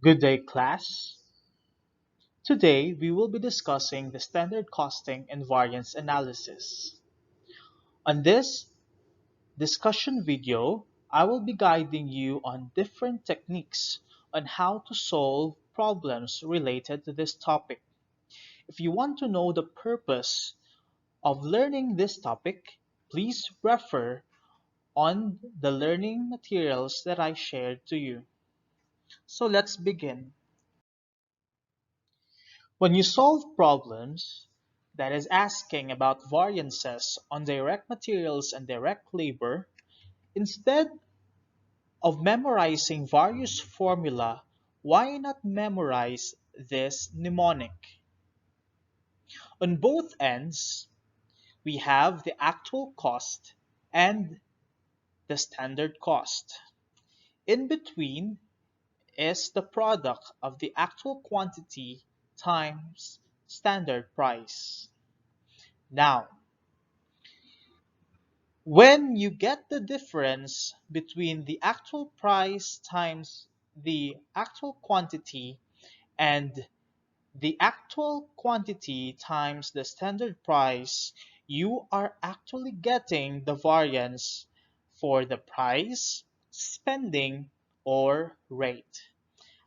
Good day, class. Today we will be discussing the standard costing and variance analysis. On this discussion video, I will be guiding you on different techniques on how to solve problems related to this topic. If you want to know the purpose of learning this topic, please refer on the learning materials that I shared to you. So let's begin. When you solve problems that is asking about variances on direct materials and direct labor, instead of memorizing various formula, why not memorize this mnemonic? On both ends, we have the actual cost and the standard cost. In between is the product of the actual quantity times standard price. Now, when you get the difference between the actual price times the actual quantity and the actual quantity times the standard price, you are actually getting the variance for the price, spending, or rate.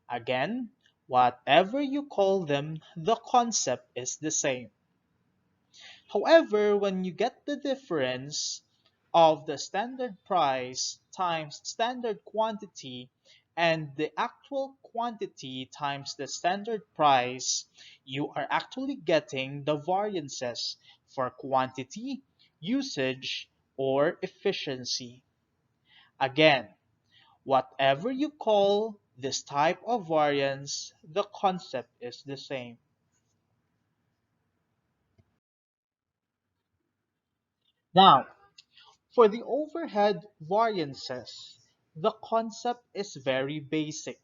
Again, whatever you call them, the concept is the same. However, when you get the difference of the standard price times standard quantity and the actual quantity times the standard price, you are actually getting the variances for quantity, usage, or efficiency. Again, whatever you call this type of variance, the concept is the same. Now, for the overhead variances, the concept is very basic.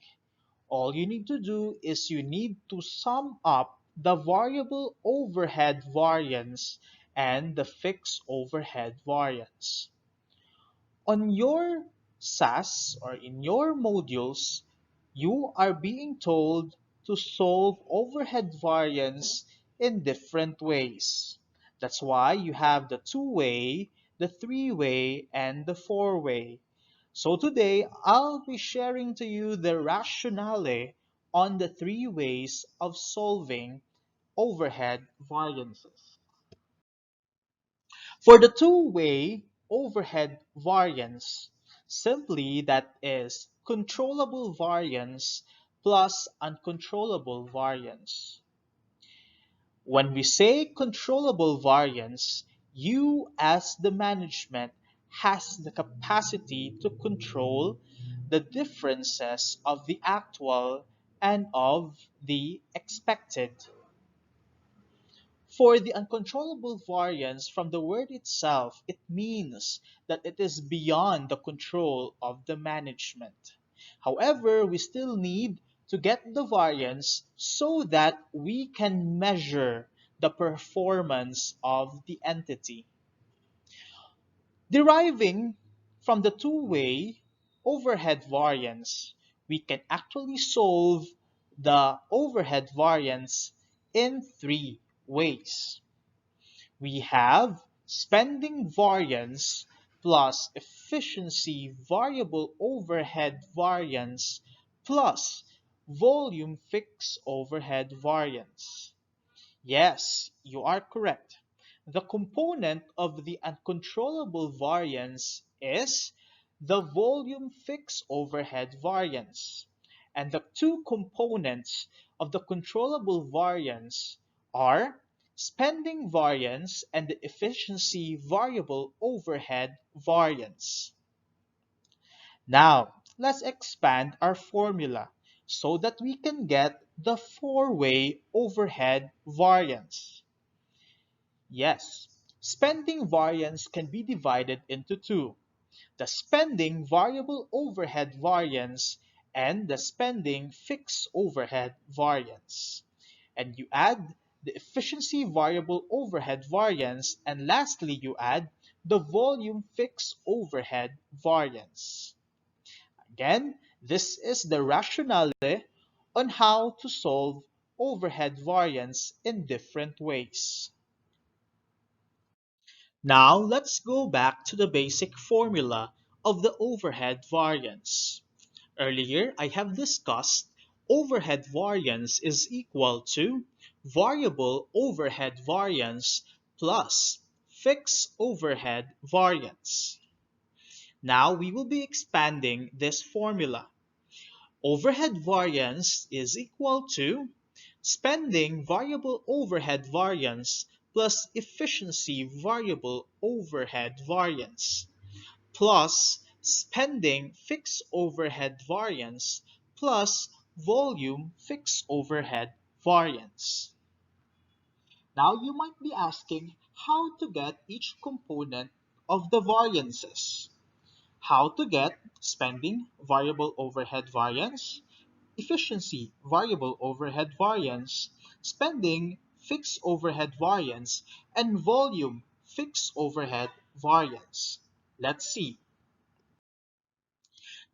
All you need to do is you need to sum up the variable overhead variance and the fixed overhead variance. On your SAS or in your modules, you are being told to solve overhead variance in different ways. That's why you have the two-way, the three-way, and the four-way. So today, I'll be sharing to you the rationale on the three ways of solving overhead variances. For the two-way overhead variance, simply that is controllable variance plus uncontrollable variance. When we say controllable variance, you as the management has the capacity to control the differences of the actual and of the expected. For the uncontrollable variance, from the word itself, it means that it is beyond the control of the management. However, we still need to get the variance so that we can measure the performance of the entity. Deriving from the two-way overhead variance, we can actually solve the overhead variance in three ways. We have spending variance plus efficiency variable overhead variance plus volume fixed overhead variance. Yes, you are correct. The component of the uncontrollable variance is the volume fixed overhead variance. And the two components of the controllable variance are spending variance and the efficiency variable overhead variance. Now, let's expand our formula so that we can get the four-way overhead variance. Yes, spending variance can be divided into two: the spending variable overhead variance and the spending fixed overhead variance. And you add the efficiency variable overhead variance, and lastly, you add the volume fixed overhead variance. Again, this is the rationale on how to solve overhead variance in different ways. Now let's go back to the basic formula of the overhead variance. Earlier, I have discussed overhead variance is equal to variable overhead variance plus fixed overhead variance. Now we will be expanding this formula. Overhead variance is equal to spending variable overhead variance plus efficiency variable overhead variance plus spending fixed overhead variance plus volume fixed overhead variance. Now you might be asking how to get each component of the variances. How to get spending variable overhead variance, efficiency variable overhead variance, spending fixed overhead variance, and volume fixed overhead variance. Let's see.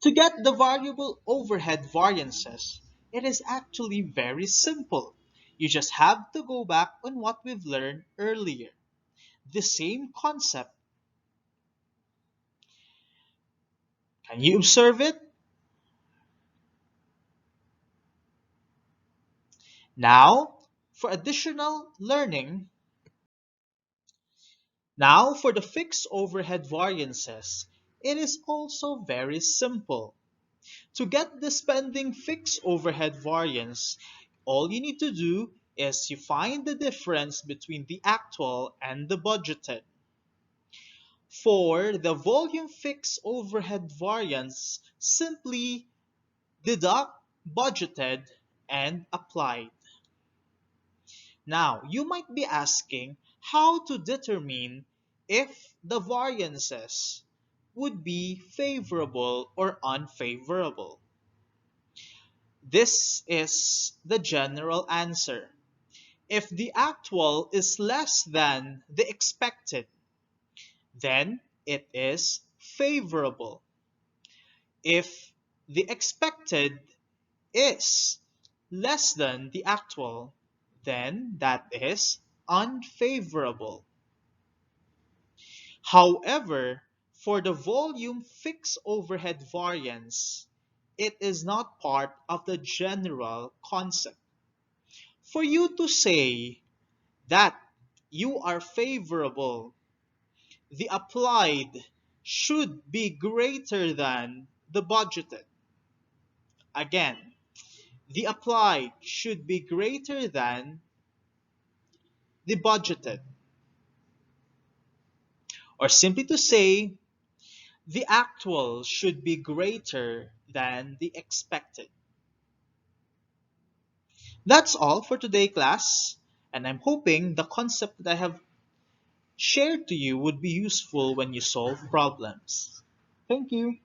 To get the variable overhead variances, it is actually very simple. You just have to go back on what we've learned earlier. The same concept. Can you observe it? Now, for additional learning, now for the fixed overhead variances, it is also very simple. To get the spending fixed overhead variance, all you need to do is you find the difference between the actual and the budgeted. For the volume fixed overhead variance, simply deduct budgeted and applied. Now, you might be asking how to determine if the variances would be favorable or unfavorable. This is the general answer. If the actual is less than the expected, then it is favorable. If the expected is less than the actual, then that is unfavorable. However, for the volume fixed overhead variance, it is not part of the general concept. For you to say that you are favorable, the applied should be greater than the budgeted. Again, the applied should be greater than the budgeted. Or simply to say, the actual should be greater than the expected. That's all for today, class, and I'm hoping the concept that I have shared to you would be useful when you solve problems. Thank you.